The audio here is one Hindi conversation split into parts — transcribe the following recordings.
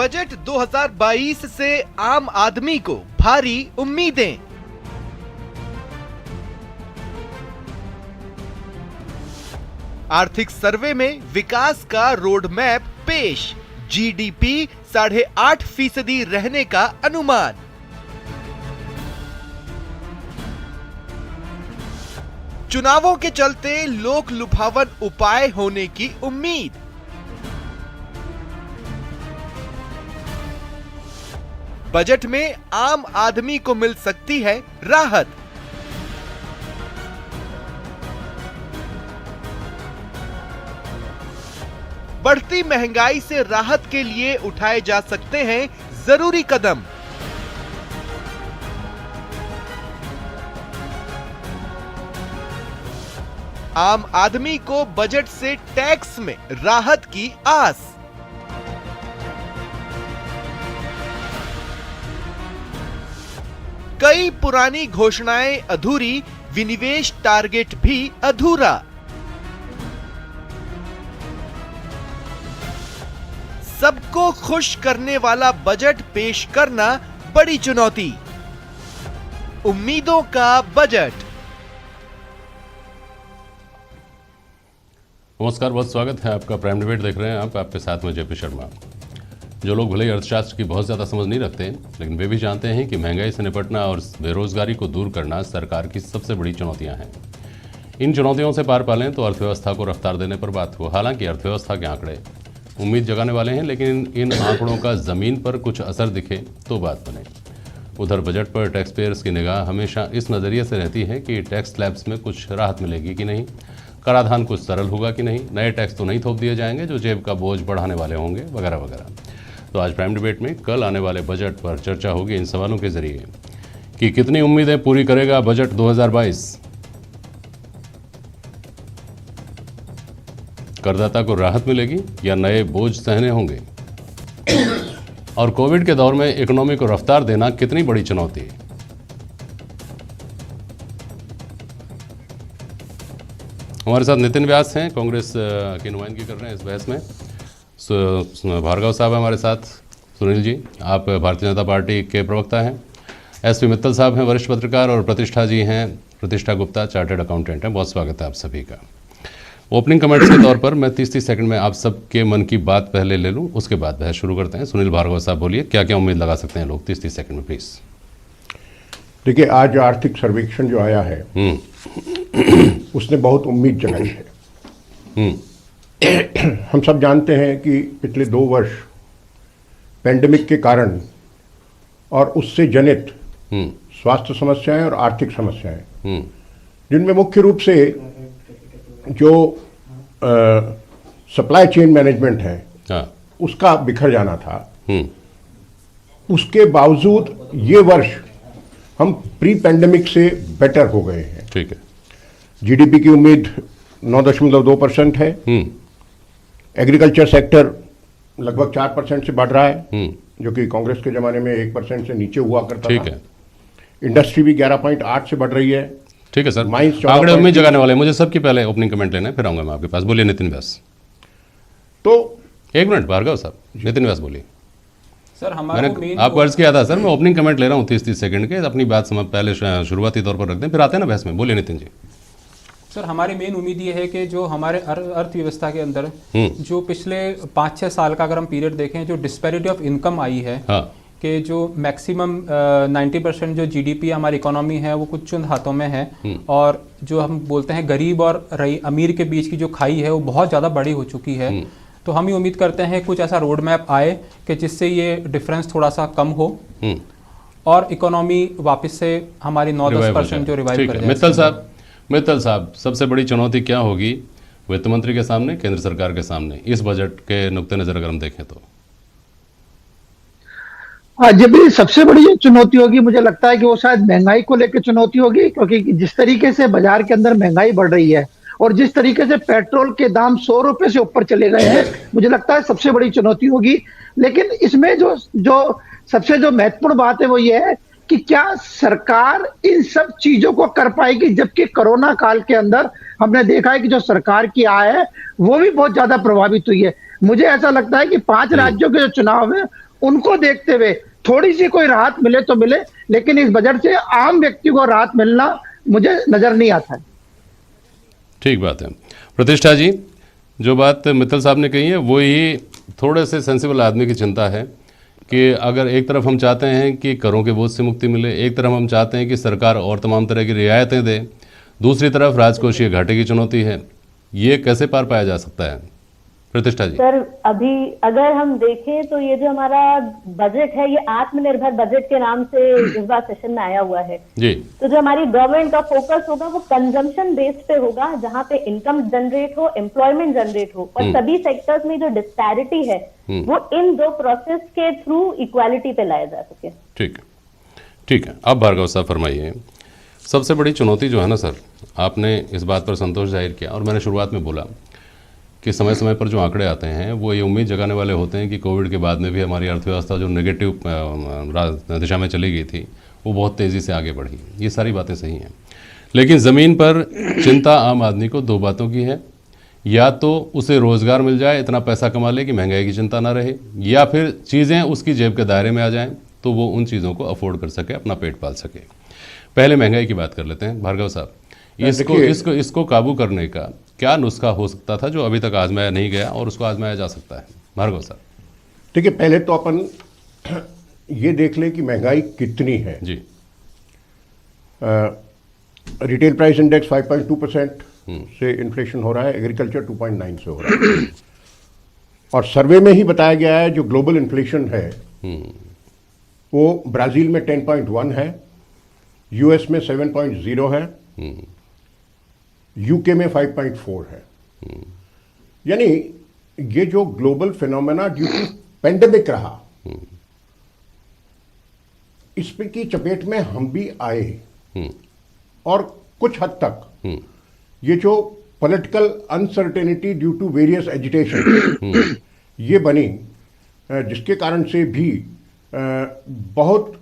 बजट 2022 से आम आदमी को भारी उम्मीदें। आर्थिक सर्वे में विकास का रोड मैप पेश, जीडीपी 8.5% रहने का अनुमान। चुनावों के चलते लोक लुभावन उपाय होने की उम्मीद। बजट में आम आदमी को मिल सकती है राहत। बढ़ती महंगाई से राहत के लिए उठाए जा सकते हैं जरूरी कदम। आम आदमी को बजट से टैक्स में राहत की आस। कई पुरानी घोषणाएं अधूरी, विनिवेश टारगेट भी अधूरा। सबको खुश करने वाला बजट पेश करना बड़ी चुनौती। उम्मीदों का बजट। नमस्कार, बहुत स्वागत है आपका। प्राइम डिबेट देख रहे हैं आप, आपके साथ में जेपी शर्मा। जो लोग भले ही अर्थशास्त्र की बहुत ज़्यादा समझ नहीं रखते, लेकिन वे भी जानते हैं कि महंगाई से निपटना और बेरोजगारी को दूर करना सरकार की सबसे बड़ी चुनौतियां हैं। इन चुनौतियों से पार पालें तो अर्थव्यवस्था को रफ्तार देने पर बात हो। हालांकि अर्थव्यवस्था के आंकड़े उम्मीद जगाने वाले हैं, लेकिन इन आंकड़ों का ज़मीन पर कुछ असर दिखे तो बात बने। उधर बजट पर टैक्स पेयर्स की निगाह हमेशा इस नज़रिए से रहती है कि टैक्स स्लैब्स में कुछ राहत मिलेगी कि नहीं, कराधान कुछ सरल होगा कि नहीं, नए टैक्स तो नहीं थोप दिए जाएंगे जो जेब का बोझ बढ़ाने वाले होंगे, वगैरह वगैरह। तो आज प्राइम डिबेट में कल आने वाले बजट पर चर्चा होगी इन सवालों के जरिए कि कितनी उम्मीदें पूरी करेगा बजट 2022, करदाता को राहत मिलेगी या नए बोझ सहने होंगे, और कोविड के दौर में इकोनॉमी को रफ्तार देना कितनी बड़ी चुनौती है। हमारे साथ नितिन व्यास हैं, कांग्रेस की नुमाइंदगी कर रहे हैं इस बहस में। भार्गव साहब हमारे साथ, सुनील जी आप भारतीय जनता पार्टी के प्रवक्ता हैं, एसपी मित्तल साहब हैं वरिष्ठ पत्रकार, और प्रतिष्ठा जी हैं, प्रतिष्ठा गुप्ता चार्टर्ड अकाउंटेंट हैं। बहुत स्वागत है आप सभी का। ओपनिंग कमेंट्स के तौर पर मैं 30-30 सेकंड में आप सबके मन की बात पहले ले लूं, उसके बाद बहस शुरू करते हैं। सुनील, भार्गव साहब बोलिए, क्या क्या उम्मीद लगा सकते हैं लोग 30-30 सेकंड में प्लीज। देखिए, आज आर्थिक सर्वेक्षण जो आया है उसने बहुत उम्मीद जगाई है। हम सब जानते हैं कि पिछले 2 वर्ष पेंडेमिक के कारण और उससे जनित स्वास्थ्य समस्याएं और आर्थिक समस्याएं, जिनमें मुख्य रूप से जो सप्लाई चेन मैनेजमेंट है उसका बिखर जाना था, उसके बावजूद ये वर्ष हम प्री पेंडेमिक से बेटर हो गए हैं। ठीक है। जीडीपी की उम्मीद 9.2% है। एग्रीकल्चर सेक्टर लगभग 4% से बढ़ रहा है, जो कि कांग्रेस के जमाने में 1% से नीचे हुआ करता ठीक था। है। इंडस्ट्री भी 11.8 से बढ़ रही है। ठीक है सर, माइंस आंकड़े उम्मीद जगाने वाले। मुझे सबकी पहले ओपनिंग कमेंट लेना है, फिर आऊंगा मैं आपके पास। बोलिए नितिन व्यास। तो 1 मिनट भार्गव साहब, नितिन व्यास बोलिए। सर, हमारा मैंने आपको अर्ज किया था सर, मैं ओपनिंग कमेंट ले रहा हूँ 30-30 सेकंड के, अपनी बात पहले शुरुआती तौर पर रख दें, फिर आते हैं ना बहस में। बोलिए नितिन जी। सर, हमारी मेन उम्मीद ये है कि जो हमारे अर्थव्यवस्था के अंदर जो पिछले 5-6 साल का अगर हम पीरियड देखें, जो डिस्पैरिटी ऑफ इनकम आई है, कि जो मैक्सिमम 90% जो जीडीपी हमारी इकोनॉमी है वो कुछ चंद हाथों में है, और जो हम बोलते हैं गरीब और अमीर के बीच की जो खाई है वो बहुत ज़्यादा बड़ी हो चुकी है। तो हम ये उम्मीद करते हैं कुछ ऐसा रोड मैप आए कि जिससे ये डिफरेंस थोड़ा सा कम हो और इकोनॉमी वापस से हमारी 9-10% जो रिवाइव कर जाए। मित्तल साहब, सबसे बड़ी चुनौती क्या होगी वित्त मंत्री के सामने, केंद्र सरकार के सामने, इस बजट के नुक्ते नजर अगर हम देखें तो? जब सबसे बड़ी चुनौती होगी, मुझे लगता है कि वो शायद महंगाई को लेकर चुनौती होगी, क्योंकि जिस तरीके से बाजार के अंदर महंगाई बढ़ रही है और जिस तरीके से पेट्रोल के दाम 100 रुपए से ऊपर चले गए हैं, मुझे लगता है सबसे बड़ी चुनौती होगी। लेकिन इसमें जो सबसे महत्वपूर्ण बात है वो ये है कि क्या सरकार इन सब चीजों को कर पाएगी, जबकि कोरोना काल के अंदर हमने देखा है कि जो सरकार की आय है वो भी बहुत ज्यादा प्रभावित हुई है। मुझे ऐसा लगता है कि 5 राज्यों के जो चुनाव है उनको देखते हुए थोड़ी सी कोई राहत मिले तो मिले, लेकिन इस बजट से आम व्यक्ति को राहत मिलना मुझे नजर नहीं आता है। ठीक बात है। प्रतिष्ठा जी, जो बात मित्तल साहब ने कही है वो ही थोड़े से सेंसिबल आदमी की चिंता है कि अगर एक तरफ हम चाहते हैं कि करों के बोझ से मुक्ति मिले, एक तरफ हम चाहते हैं कि सरकार और तमाम तरह की रियायतें दे, दूसरी तरफ राजकोषीय घाटे की चुनौती है, ये कैसे पार पाया जा सकता है? प्रतिष्ठा जी। सर, अभी अगर हम देखें तो ये जो हमारा बजट है ये आत्मनिर्भर बजट के नाम से इस बार सेशन में आया हुआ है जी। तो जो हमारी गवर्नमेंट का फोकस होगा वो कंजम्पशन बेस्ड पे होगा, जहाँ पे इनकम जनरेट हो, एम्प्लॉयमेंट जनरेट हो, और सभी सेक्टर्स में जो डिस्पैरिटी है वो इन दो प्रोसेस के थ्रू इक्वालिटी पे लाया जा सके। ठीक है, ठीक है। अब भार्गव साहब फरमाइए, सबसे बड़ी चुनौती जो है ना सर, आपने इस बात पर संतोष जाहिर किया और मैंने शुरुआत में बोला कि समय समय पर जो आंकड़े आते हैं वो ये उम्मीद जगाने वाले होते हैं कि कोविड के बाद में भी हमारी अर्थव्यवस्था जो नेगेटिव दिशा में चली गई थी वो बहुत तेज़ी से आगे बढ़ी। ये सारी बातें सही हैं, लेकिन ज़मीन पर चिंता आम आदमी को दो बातों की है, या तो उसे रोज़गार मिल जाए, इतना पैसा कमा ले कि महंगाई की चिंता ना रहे, या फिर चीज़ें उसकी जेब के दायरे में आ जाएं तो वो उन चीज़ों को अफोर्ड कर सके, अपना पेट पाल सके। पहले महंगाई की बात कर लेते हैं भार्गव साहब, इसको काबू करने का क्या नुस्खा हो सकता था जो अभी तक आजमाया नहीं गया और उसको आजमाया जा सकता है? भार्गव साहब। देखिए, पहले तो अपन ये देख लें कि महंगाई कितनी है जी। रिटेल प्राइस इंडेक्स 5.2% से इन्फ्लेशन हो रहा है, एग्रीकल्चर 2.9 से हो रहा है, और सर्वे में ही बताया गया है जो ग्लोबल इन्फ्लेशन है वो ब्राजील में 10.1 है, यूएस में 7.0 है, यूके में 5.4 है। यानी ये जो global phenomena due to pandemic रहा, इसमें की चपेट में हम भी आए, और कुछ हद तक ये जो political uncertainty due to various agitation ये बनी, जिसके कारण से भी बहुत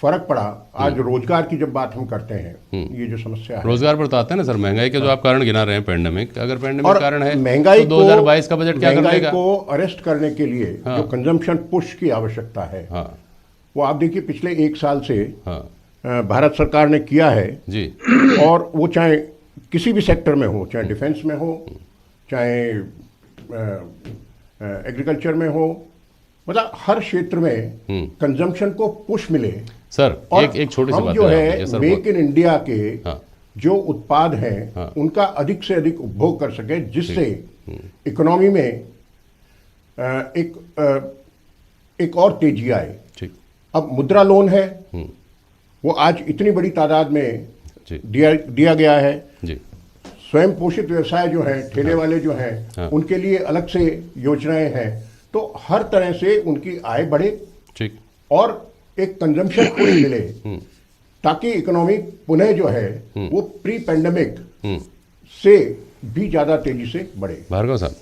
फर्क पड़ा। आज रोजगार की जब बात हम करते हैं, ये जो समस्या है रोजगार पर तो आते हैं ना सर, महंगाई के जो आप कारण गिना रहे हैं, पेंडेमिक, अगर पेंडेमिक कारण है महंगाई तो 2022 का बजट क्या कर महंगाई लेगा? को अरेस्ट करने के लिए जो कंजम्पशन पुश की आवश्यकता है, वो आप देखिए पिछले एक साल से भारत सरकार ने किया है जी। और वो चाहे किसी भी सेक्टर में हो, चाहे डिफेंस में हो, चाहे एग्रीकल्चर में हो, मतलब हर क्षेत्र में कंजम्पशन को पुश मिले। सर एक छोटी सी बात जो है मेक इन इंडिया के जो उत्पाद हैं उनका अधिक से अधिक उपभोग कर सके, जिससे इकोनॉमी में एक और तेजी आए। अब मुद्रा लोन है, वो आज इतनी बड़ी तादाद में दिया गया है। स्वयं पोषित व्यवसाय जो है, ठेले वाले जो हैं, उनके लिए अलग से योजनाएं हैं, तो हर तरह से उनकी आय बढ़े और एक कंजम्पशन पुश मिले, ताकि इकोनॉमी पुनः जो है वो प्री पेंडेमिक से भी ज्यादा तेजी से बढ़े। भार्गव साहब,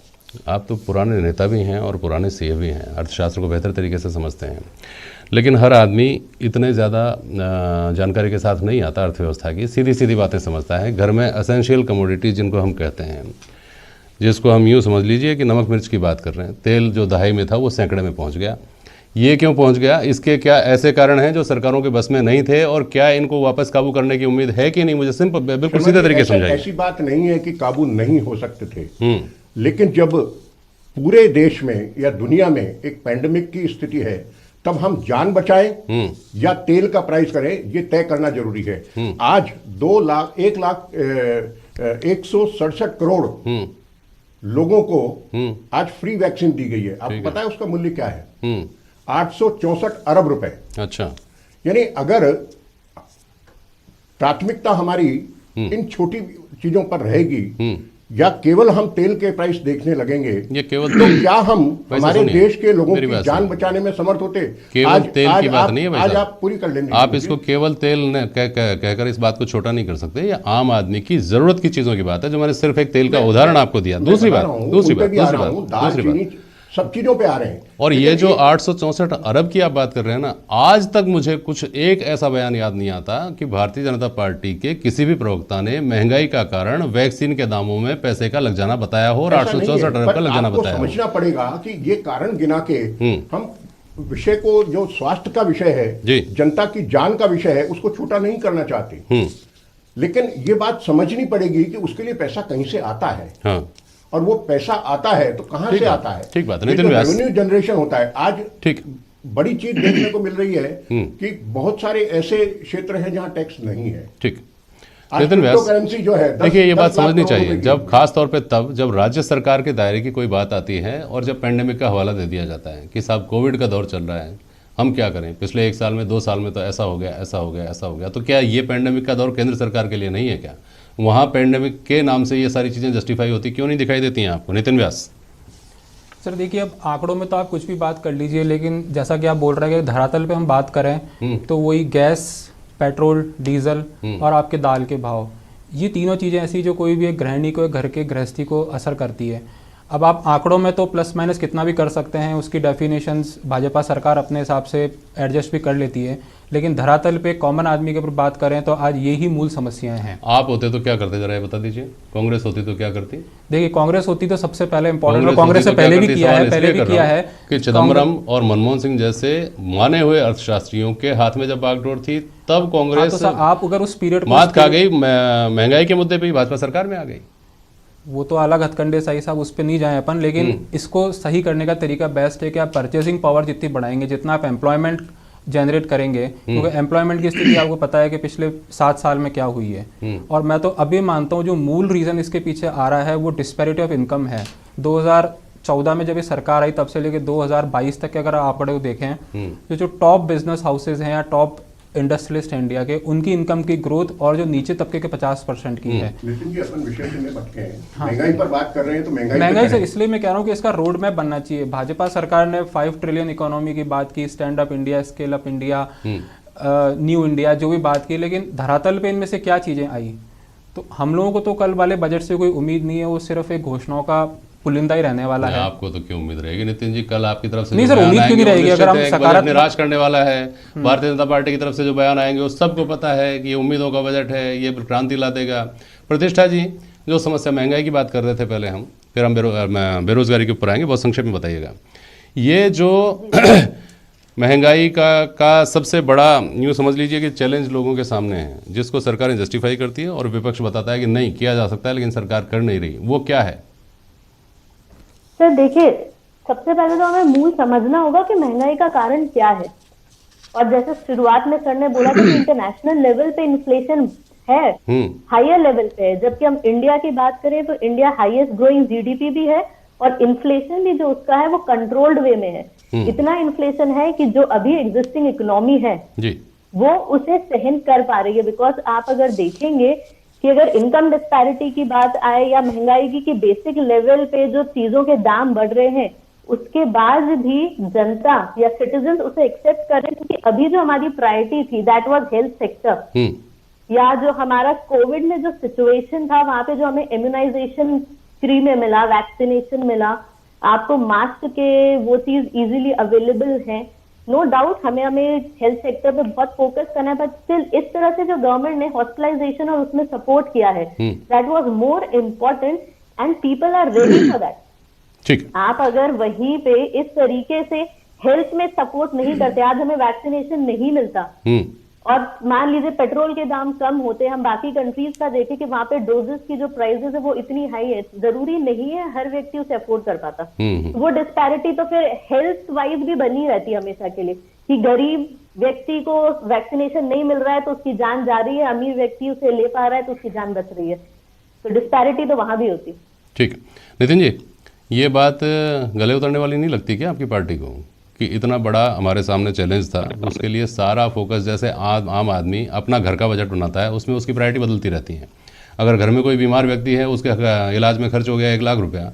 आप तो पुराने नेता भी हैं और पुराने सीए भी हैं, अर्थशास्त्र को बेहतर तरीके से समझते हैं, लेकिन हर आदमी इतने ज़्यादा जानकारी के साथ नहीं आता अर्थव्यवस्था की, सीधी सीधी बातें समझता है। घर में एसेंशियल कमोडिटी जिनको हम कहते हैं, जिसको हम यूँ समझ लीजिए कि नमक मिर्च की बात कर रहे हैं, तेल जो दहाई में था वो सैकड़े में पहुंच गया। ये क्यों पहुंच गया? इसके क्या ऐसे कारण हैं जो सरकारों के बस में नहीं थे, और क्या इनको वापस काबू करने की उम्मीद है कि नहीं? मुझे सिंपल बिल्कुल सीधे तरीके से समझाइए। ऐसी बात नहीं है कि काबू नहीं हो सकते थे, लेकिन जब पूरे देश में या दुनिया में एक पेंडेमिक की स्थिति है, तब हम जान बचाएं या तेल का प्राइस करें, ये तय करना जरूरी है। आज 167 करोड़ लोगों को आज फ्री वैक्सीन दी गई है। आपको पता है उसका मूल्य क्या है? 864 अरब रुपए। अच्छा। यानी अगर प्राथमिकता हमारी इन छोटी चीजों पर रहेगी या केवल हम तेल के प्राइस देखने लगेंगे, ये केवल तो क्या हम हमारे देश के लोगों की जान बचाने में समर्थ होते? केवल तेल की बात नहीं है भाई आज साहब, आप पूरी कर लेंगे। आप इसको केवल तेल कहकर इस बात को छोटा नहीं कर सकते। ये आम आदमी की जरूरत की चीजों की बात है, जो मैंने सिर्फ एक तेल का उदाहरण आपको दिया। दूसरी बात सब चीजों पे आ रहे हैं। और ये जो 864 अरब की आप बात कर रहे हैं ना, आज तक मुझे कुछ एक ऐसा बयान याद नहीं आता कि भारतीय जनता पार्टी के किसी भी प्रवक्ता ने महंगाई का कारण वैक्सीन के दामों में पैसे का लग जाना बताया हो, और 864 अरब का लग जाना बताया हो। समझना पड़ेगा कि ये कारण गिना के हम विषय को, जो स्वास्थ्य का विषय है, जी। जनता की जान का विषय है, उसको छोटा नहीं करना चाहती। लेकिन ये बात समझनी पड़ेगी कि उसके लिए पैसा कहीं से आता है। हाँ। और वो पैसा आता है तो कहां से आता है? ठीक बात है। रेवेन्यू जनरेशन होता है। आज ठीक बड़ी चीज देखने को मिल रही है कि बहुत सारे ऐसे क्षेत्र हैं जहां टैक्स नहीं है। ठीक। नितिन व्यास, करेंसी जो है, देखिए ये बात समझनी चाहिए, जब खास तौर पे तब जब राज्य सरकार के दायरे की कोई बात आती है और जब पेंडेमिक का हवाला दे दिया जाता है कि साहब कोविड का दौर चल रहा है, हम क्या करें, पिछले 1 साल में 2 साल में तो ऐसा हो गया, ऐसा हो गया, ऐसा हो गया, तो क्या ये पेंडेमिक का दौर केंद्र सरकार के लिए नहीं है क्या? वहाँ पेंडेमिक के नाम से ये सारी चीज़ें जस्टिफाई होती क्यों नहीं दिखाई देती हैं आपको? नितिन व्यास। सर देखिए, अब आंकड़ों में तो आप कुछ भी बात कर लीजिए, लेकिन जैसा कि आप बोल रहे हैं कि धरातल पे हम बात करें तो वही गैस, पेट्रोल, डीजल और आपके दाल के भाव, ये तीनों चीज़ें ऐसी जो कोई भी एक गृहिणी को, एक घर के गृहस्थी को असर करती है। अब आप आंकड़ों में तो प्लस माइनस कितना भी कर सकते हैं, उसकी डेफिनेशंस भाजपा सरकार अपने हिसाब से एडजस्ट भी कर लेती है, लेकिन धरातल पे कॉमन आदमी के ऊपर बात करें तो आज यही मूल समस्याएं हैं। आप होते तो क्या करते, जरा ये बता दीजिए। कांग्रेस होती तो क्या करती? देखिए, कांग्रेस होती तो सबसे पहले इंपॉर्टेंट, कांग्रेस से पहले भी किया है कि चिदम्बरम और मनमोहन सिंह जैसे माने हुए अर्थशास्त्रियों के हाथ में जब बागडोर थी तब कांग्रेस आप अगर उस पीरियड मात खा गई, महंगाई के मुद्दे पर भाजपा सरकार में आ गई। वो तो अलग हथकंडे सही साहब, उस पर नहीं जाए अपन, लेकिन इसको सही करने का तरीका बेस्ट है कि आप परचेसिंग पावर जितनी बढ़ाएंगे, जितना आप एम्प्लॉयमेंट जनरेट करेंगे, क्योंकि एम्प्लॉयमेंट की स्थिति आपको पता है कि पिछले 7 साल में क्या हुई है। और मैं तो अभी मानता हूँ जो मूल रीजन इसके पीछे आ रहा है वो डिस्पैरिटी ऑफ इनकम है। 2014 में जब ये सरकार आई तब से लेकर 2022 तक के अगर आप आंकड़े देखें, जो टॉप बिजनेस हाउसेज हैं या टॉप इंडस्ट्रियलिस्ट इंडिया के, उनकी इनकम की ग्रोथ और जो नीचे तबके के 50% की है। लेकिन जी अपन विषय से भटके हैं, महंगाई पर बात कर रहे हैं तो महंगाई से इसलिए मैं कह रहा हूँ कि इसका रोड मैप बनना चाहिए। भाजपा सरकार ने 5 ट्रिलियन इकोनॉमी की बात की, stand up India, scale up India, new India, जो भी बात की, लेकिन धरातल पे इनमें से क्या चीजें आई? तो हम लोगों को तो कल वाले बजट से कोई उम्मीद नहीं है, वो सिर्फ एक घोषणाओं का पुलिंदा ही रहने वाला है। आपको तो क्यों उम्मीद रहेगी नितिन जी? कल आपकी तरफ से नहीं सर, उम्मीद क्यों नहीं रहेगी? अगर हम सकारात्मक, निराश करने वाला है, भारतीय जनता पार्टी की तरफ से जो बयान आएंगे वो सबको पता है कि ये उम्मीदों का बजट है, ये क्रांति ला देगा। प्रतिष्ठा जी, जो समस्या महंगाई की बात कर रहे थे पहले हम, फिर हम बेरोजगारी के ऊपर आएंगे, बहुत संक्षेप में बताइएगा। ये जो महंगाई का सबसे बड़ा यूँ समझ लीजिए कि चैलेंज लोगों के सामने है, जिसको सरकारें जस्टिफाई करती है और विपक्ष बताता है कि नहीं किया जा सकता है, लेकिन सरकार कर नहीं रही, वो क्या है? सर देखिए, सबसे पहले तो हमें मूल समझना होगा कि महंगाई का कारण क्या है। और जैसे शुरुआत में सर ने बोला कि इंटरनेशनल लेवल पे इन्फ्लेशन है, हायर लेवल पे है, जबकि हम इंडिया की बात करें तो इंडिया हाईएस्ट ग्रोइंग जीडीपी भी है और इन्फ्लेशन भी जो उसका है वो कंट्रोल्ड वे में है। इतना इन्फ्लेशन है कि जो अभी एग्जिस्टिंग इकोनॉमी है वो उसे सहन कर पा रही है। बिकॉज आप अगर देखेंगे कि अगर इनकम डिस्पैरिटी की बात आए या महंगाई की, बेसिक लेवल पे जो चीजों के दाम बढ़ रहे हैं उसके बाद भी जनता या सिटीजन उसे एक्सेप्ट कर रहे हैं, क्योंकि अभी जो हमारी प्रायोरिटी थी दैट वाज हेल्थ सेक्टर, या जो हमारा कोविड में जो सिचुएशन था वहां पे जो हमें इम्यूनाइजेशन फ्री में मिला, वैक्सीनेशन मिला, आपको मास्क के वो चीज इजीली अवेलेबल है। नो डाउट हमें हेल्थ सेक्टर पे बहुत फोकस करना है, बट स्टिल इस तरह से जो गवर्नमेंट ने हॉस्पिटलाइजेशन और उसमें सपोर्ट किया है, that was more important and people are ready for that. ठीक, आप अगर वहीं पे इस तरीके से हेल्थ में सपोर्ट नहीं करते, आज हमें वैक्सीनेशन नहीं मिलता और मान लीजिए पेट्रोल के दाम कम होते, हम बाकी कंट्रीज का देखें कि वहां पे डोजेस की जो प्राइसेस है वो इतनी हाई है, जरूरी नहीं है हर व्यक्ति उसे अफोर्ड कर पाता। वो डिस्पैरिटी तो फिर हेल्थ वाइज भी बनी रहती है हमेशा के लिए कि गरीब व्यक्ति को वैक्सीनेशन नहीं मिल रहा है तो उसकी जान जा रही है, अमीर व्यक्ति उसे ले पा रहा है तो उसकी जान बच रही है। तो डिस्पैरिटी तो वहां भी होती। ठीक, नितिन जी, ये बात गले उतरने वाली नहीं लगती क्या आपकी पार्टी को कि इतना बड़ा हमारे सामने चैलेंज था, उसके लिए सारा फोकस, जैसे आम आदमी अपना घर का बजट बनाता है उसमें उसकी प्रायोरिटी बदलती रहती है। अगर घर में कोई बीमार व्यक्ति है, उसके इलाज में खर्च हो गया 1 लाख रुपया,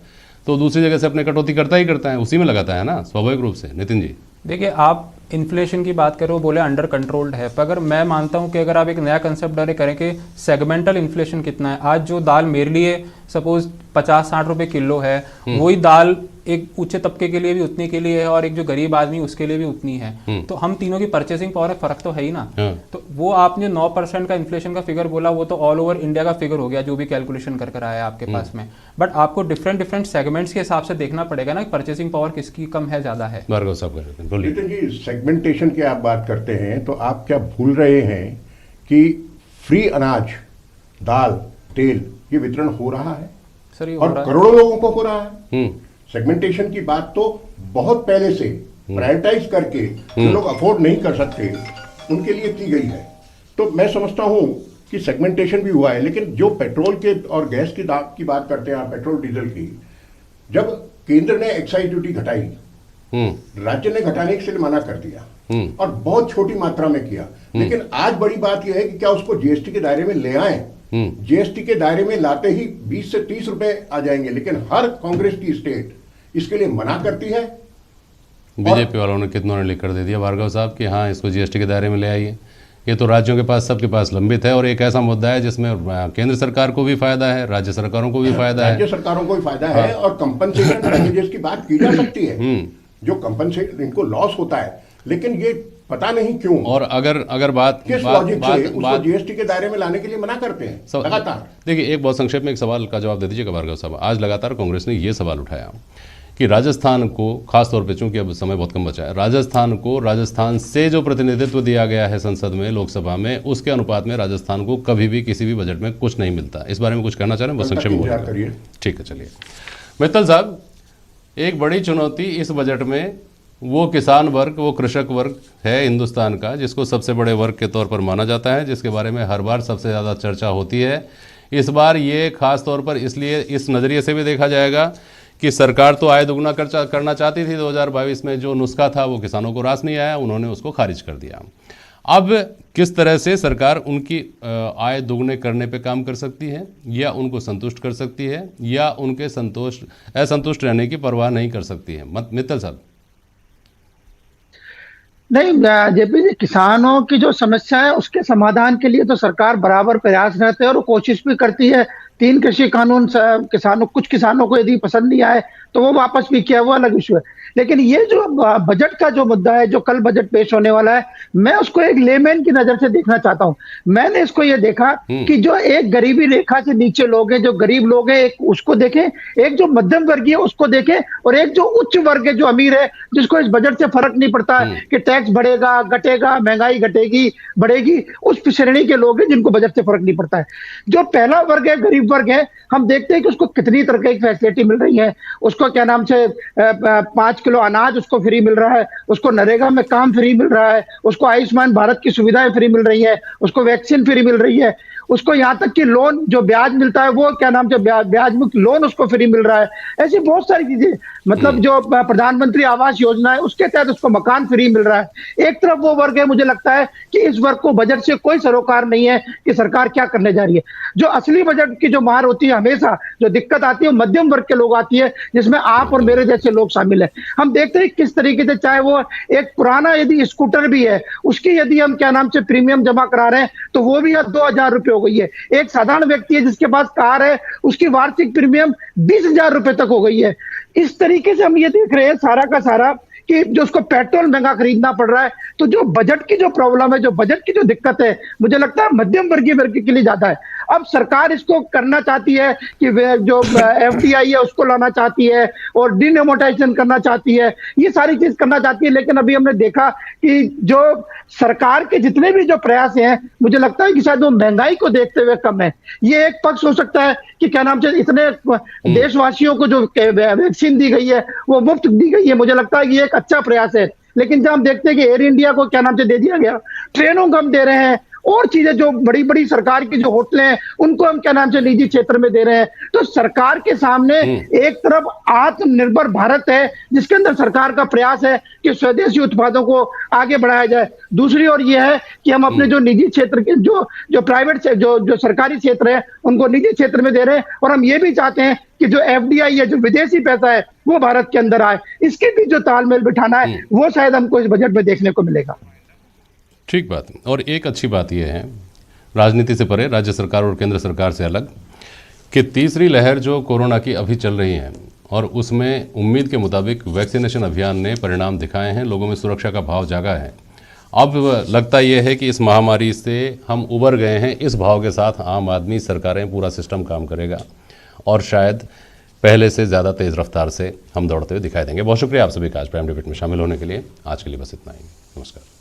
तो दूसरी जगह से अपने कटौती करता ही करता है, उसी में लगाता है ना, स्वाभाविक रूप से। नितिन जी देखिए, आप इन्फ्लेशन की बात करें, वो बोले अंडर कंट्रोल्ड है, पर अगर मैं मानता हूं कि अगर आप एक नया कंसेप्ट डाले करें कि सेगमेंटल इन्फ्लेशन कितना है, आज जो दाल मेरे लिए सपोज 50-60 रुपए किलो है, वही दाल एक ऊंचे तबके के लिए भी उतनी के लिए है और एक जो गरीब आदमी उसके लिए भी उतनी है। तो हम तीनों की परचेसिंग पावर में फर्क तो है ही ना। तो वो आपने 9% का इन्फ्लेशन का फिगर बोला, वो तो ऑल ओवर इंडिया का फिगर हो गया जो भी कैलकुलेशन कर आया आपके पास में। बट आपको डिफरेंट सेगमेंट्स के हिसाब से देखना पड़ेगा ना, परचेसिंग पावर किसकी कम है ज्यादा है। नितिन जी, सेगमेंटेशन की आप बात करते हैं तो आप क्या भूल रहे हैं कि फ्री अनाज, दाल, तेल ये वितरण हो रहा है सर, ये और करोड़ों लोगों को हो रहा है। सेगमेंटेशन की बात तो बहुत पहले से प्रायोरिटाइज करके जो लोग अफोर्ड नहीं कर सकते उनके लिए की गई है। तो मैं समझता हूं कि सेगमेंटेशन भी हुआ है। लेकिन जो पेट्रोल के और गैस की दाम की बात करते हैं आप, पेट्रोल डीजल की, जब केंद्र ने एक्साइज ड्यूटी घटाई, राज्य ने घटाने के लिए मना कर दिया और बहुत छोटी मात्रा में किया। लेकिन आज बड़ी बात यह है कि क्या उसको जीएसटी के दायरे में ले आए। जीएसटी के दायरे में लाते ही 20 से 30 रुपए आ जाएंगे, लेकिन हर कांग्रेस की स्टेट इसके लिए मना करती है। बीजेपी वालों ने कितनों ने लिख कर दे दिया भार्गव साहब कि हाँ इसको जीएसटी के दायरे में ले आइए। ये तो राज्यों के पास, सबके पास लंबित है और एक ऐसा मुद्दा है जिसमें केंद्र सरकार को भी फायदा है, राज्य सरकारों को भी फायदा है, राज्य सरकारों को भी फायदा है और कंपनसेशन पैकेजेस की बात की जा सकती है। जो कंपनसेशन इनको लॉस होता है, लेकिन ये पता नहीं क्यों और अगर बात किस लॉजिक से उसको जीएसटी के दायरे में लाने के लिए मना करते हैं लगातार। देखिए, एक बहुत संक्षेप में एक सवाल का जवाब दे दीजिएगा भार्गव साहब। आज लगातार कांग्रेस ने ये सवाल उठाया कि राजस्थान को, खासतौर पे चूंकि अब समय बहुत कम बचा है, राजस्थान को, राजस्थान से जो प्रतिनिधित्व दिया गया है संसद में, लोकसभा में, उसके अनुपात में राजस्थान को कभी भी किसी भी बजट में कुछ नहीं मिलता। इस बारे में कुछ कहना चाह रहे हैं? बहुत संक्षेप में ठीक है, चलिए। मित्तल साहब, एक बड़ी चुनौती इस बजट में वो किसान वर्ग, वो कृषक वर्ग है हिंदुस्तान का, जिसको सबसे बड़े वर्ग के तौर पर माना जाता है, जिसके बारे में हर बार सबसे ज़्यादा चर्चा होती है। इस बार ये खास तौर पर इसलिए इस नज़रिए से भी देखा जाएगा कि सरकार तो आय दोगुना करना चाहती थी 2022 में, जो नुस्खा था वो किसानों को रास नहीं आया, उन्होंने उसको खारिज कर दिया। अब किस तरह से सरकार उनकी आय दोगुने करने पे काम कर सकती है, या उनको संतुष्ट कर सकती है, या उनके असंतुष्ट रहने की परवाह नहीं कर सकती है? मित्तल साहब। नहीं जेपी जी, किसानों की जो समस्या है उसके समाधान के लिए तो सरकार बराबर प्रयास रहते हैं और कोशिश भी करती है। 3 कृषि कानून कुछ किसानों को यदि पसंद नहीं आए तो वो वापस भी किया, वो अलग इशू है। लेकिन ये जो बजट का जो मुद्दा है, जो कल बजट पेश होने वाला है, मैं उसको एक लेमैन की नजर से देखना चाहता हूं। मैंने इसको ये देखा कि जो एक गरीबी रेखा से नीचे लोग हैं, जो गरीब लोग हैं, एक उसको देखें, एक जो मध्यम वर्गीय उसको देखें, और एक जो उच्च वर्ग है, जो अमीर है, जिसको इस बजट से फर्क नहीं पड़ता है कि टैक्स बढ़ेगा, घटेगा, महंगाई घटेगी, बढ़ेगी, उस श्रेणी के लोग हैं जिनको बजट से फर्क नहीं पड़ता है। जो पहला वर्ग है, गरीब वर्ग है, हम देखते हैं कि उसको कितनी तरह की फैसिलिटी मिल रही है। उसको क्या नाम से 5 किलो अनाज उसको फ्री मिल रहा है, उसको नरेगा में काम फ्री मिल रहा है, उसको आयुष्मान भारत की सुविधाएं फ्री मिल रही है, उसको वैक्सीन फ्री मिल रही है, उसको यहाँ तक कि लोन जो ब्याज मिलता है वो क्या नाम से ब्याज मुक्त लोन उसको फ्री मिल रहा है। ऐसी बहुत सारी चीजें, मतलब जो प्रधानमंत्री आवास योजना है उसके तहत उसको मकान फ्री मिल रहा है। एक तरफ वो वर्ग है, मुझे लगता है कि इस वर्ग को बजट से कोई सरोकार नहीं है कि सरकार क्या करने जा रही है। जो असली बजट की जो मार होती है, हमेशा जो दिक्कत आती है, वो मध्यम वर्ग के लोग आती है, जिसमें आप और मेरे जैसे लोग शामिल है। हम देखते हैं किस तरीके से, चाहे वो एक पुराना यदि स्कूटर भी है, उसकी यदि हम क्या नाम से प्रीमियम जमा करा रहे हैं तो वो भी 2000 रुपए हो गई है। एक साधारण व्यक्ति है जिसके पास कार है, उसकी वार्षिक प्रीमियम 20,000 रुपए तक हो गई है। इस तरीके से हम ये देख रहे हैं सारा का सारा कि जो उसको पेट्रोल महंगा खरीदना पड़ रहा है। तो जो बजट की जो प्रॉब्लम है, जो बजट की जो दिक्कत है, मुझे लगता है मध्यम वर्गीय वर्ग के लिए ज्यादा है। अब सरकार इसको करना चाहती है कि जो एफडीआई है उसको लाना चाहती है और डिमोनेटाइजेशन करना चाहती है, ये सारी चीज करना चाहती है। लेकिन अभी हमने देखा कि जो सरकार के जितने भी जो प्रयास हैं, मुझे लगता है कि शायद वो महंगाई को देखते हुए कम है। ये एक पक्ष हो सकता है कि क्या नाम से इतने देशवासियों को जो वैक्सीन दी गई है वो मुफ्त दी गई है, मुझे लगता है कि ये एक अच्छा प्रयास है। लेकिन जब हम देखते हैं कि एयर इंडिया को क्या नाम से दे दिया गया, ट्रेनों को हम दे रहे हैं और चीजें जो बड़ी बड़ी सरकार की जो होटलें हैं उनको हम क्या नाम से निजी क्षेत्र में दे रहे हैं। तो सरकार के सामने एक तरफ आत्मनिर्भर भारत है जिसके अंदर सरकार का प्रयास है कि स्वदेशी उत्पादों को आगे बढ़ाया जाए, दूसरी ओर यह है कि हम अपने जो निजी क्षेत्र के जो प्राइवेट जो सरकारी क्षेत्र है उनको निजी क्षेत्र में दे रहे हैं, और हम ये भी चाहते हैं कि जो एफडीआई है, जो विदेशी पैसा है, वो भारत के अंदर आए। इसके भी जो तालमेल बिठाना है वो शायद हमको इस बजट में देखने को मिलेगा। ठीक बात। और एक अच्छी बात यह है, राजनीति से परे, राज्य सरकार और केंद्र सरकार से अलग, कि तीसरी लहर जो कोरोना की अभी चल रही है और उसमें उम्मीद के मुताबिक वैक्सीनेशन अभियान ने परिणाम दिखाए हैं, लोगों में सुरक्षा का भाव जागा है। अब लगता यह है कि इस महामारी से हम उबर गए हैं, इस भाव के साथ आम आदमी, सरकारें, पूरा सिस्टम काम करेगा और शायद पहले से ज़्यादा तेज़ रफ्तार से हम दौड़ते हुए दिखाई देंगे। बहुत शुक्रिया आप सभी का आज प्राइम डिबेट में शामिल होने के लिए। आज के लिए बस इतना ही। नमस्कार।